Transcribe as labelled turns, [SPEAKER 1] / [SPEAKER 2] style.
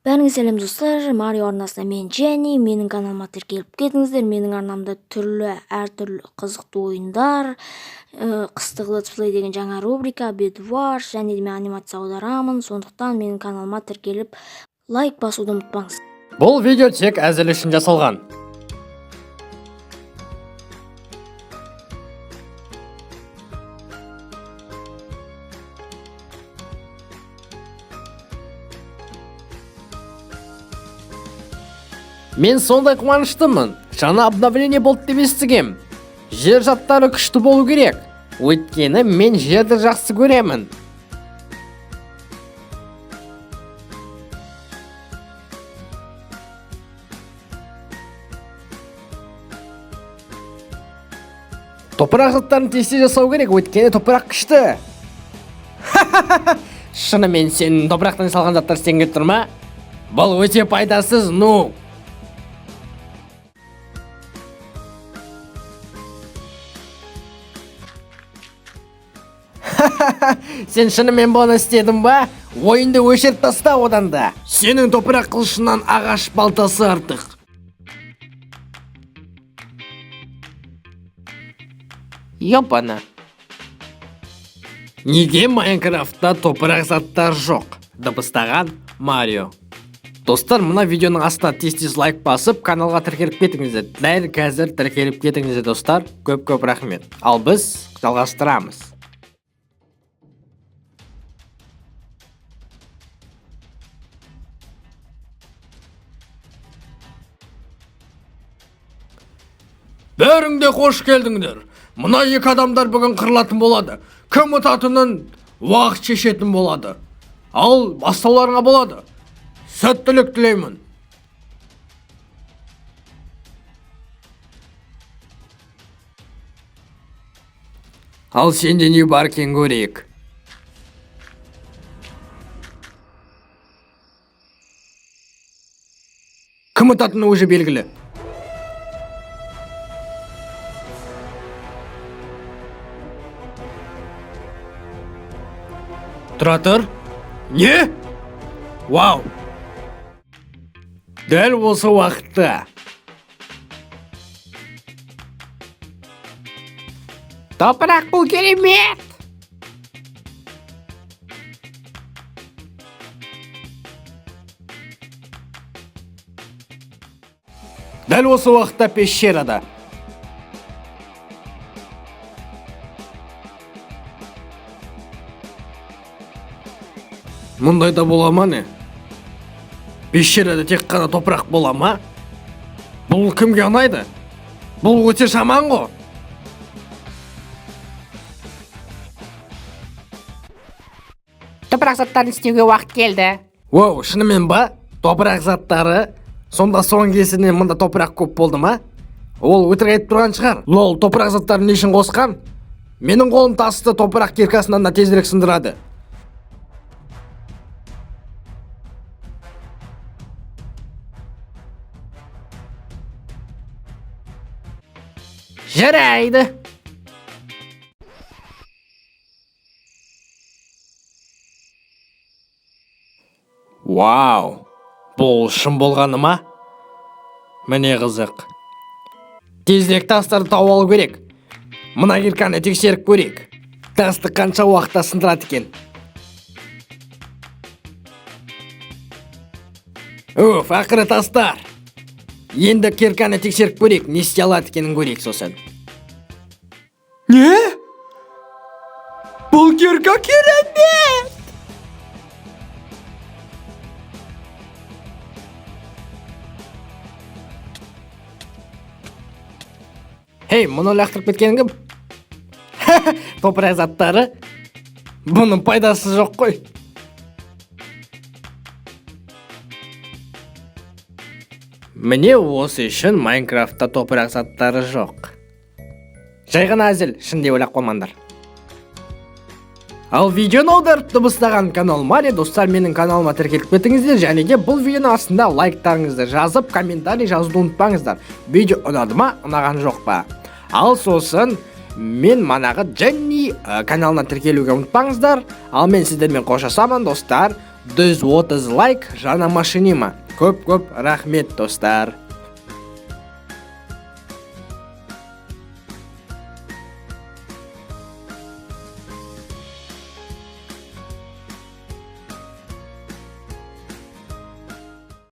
[SPEAKER 1] Бәріңізге сәлем достар, Марио арнасында мен Jenny, менің каналыма тіркеліп кетіңіздер. Менің арнамда әртүрлі қызықты ойындар, қыстық летсплей деген жаңа рубрика, бедвар, және де мен анимация аударамын. Сондықтан менің каналыма тіркеліп лайк басуды ұмытпаңыз.
[SPEAKER 2] Бұл видео тек әзіл үшін жасалған. Мен сондай қуаныштымын. Жаңа обновление болды деп естігем. Жер жаттары күшті болу керек. Өйткені мен жерді жақсы көремін. Топырақ заттарын тез жасау керек, өйткені топырақ күшті. Шынымен сен топырақтан салған заттар істеңге тұрма? Бұл өте пайдасыз, Сен шынымен бұны істедің ба? Ойынды өшіріп таста одан да. Сенің топырақ қылышынан ағаш балтасы артық. Ёпана. Неге Майнкрафтта топырақ заттар жоқ? Дыбыстаған Марио. Достар, мына видеоның астына тез лайк басып, каналға тіркеліп кетіңіздер. Дәл қазір тіркеліп кетіңіздер, достар. Көп рахмет. Ал біз жалғастырамыз. Бәріңде қош келдіңдер. Мына екі адамдар бүгін қырылатын болады. Кім ұтатынын уақыт шешетін болады. Ал бастауларыңа болады. Сәттілік тілеймін. Ал сенде не бар екен көрейік. Кім ұтатыны уже белгілі. Тұра тұр. Не? Вау! Дәл осы уақытта. Топырақ бұл керемет! Дәл осы уақытта пещерада. Мұндайда бола ма не? Пещерада тек қана топырақ бола ма? Бұл кімге ұнайды? Бұл өте жаман ғой.
[SPEAKER 3] Топырақ заттарын істеуге уақыт келді.
[SPEAKER 2] Оу, шынымен ба? Топырақ заттары? Сонда соң кесінен мұнда топырақ көп болды ма? Ол өтірік айтып тұрған шығар. Лол, топырақ заттарын не үшін қосқан? Менің қолым тасты топырақ киркасынан да тезірек сындырады. Жарайды. Вау, бұл шын болғаны ма? Міне қызық. Тезірек тастарды тауып алу керек. Мына кирканы тексеріп көрейік. Тасты қанша уақытта сындырады екен. Уф, ақыры тастар. Енді кирканы тексеріп көрейік, не істей алады екенін көрейік сосын. Не? Бұл кирка керемет! Хей, мұны лақтырып кеткен кім? Топырақ заттары. Бұның пайдасы жоқ қой. Міне осы үшін Майнкрафтта топырақ заттары жоқ. Жай ғана әзіл, шын деп ойлап қоймаңдар. Ал видеоны аударып дыбыстаған канал Марио, достар, менің каналыма тіркеліп кетіңіздер, және де бұл видеоның астында лайктарыңызды жазып, комментарий жазуды ұмытпаңыздар. Видео ұнады ма, ұнаған жоқ па? Ал сосын мен манағы Jenny каналына тіркелуге ұмытпаңыздар. Ал мен сіздермен қоштасамын, достар. 130 лайк жаңа машинима. Көп рахмет достар.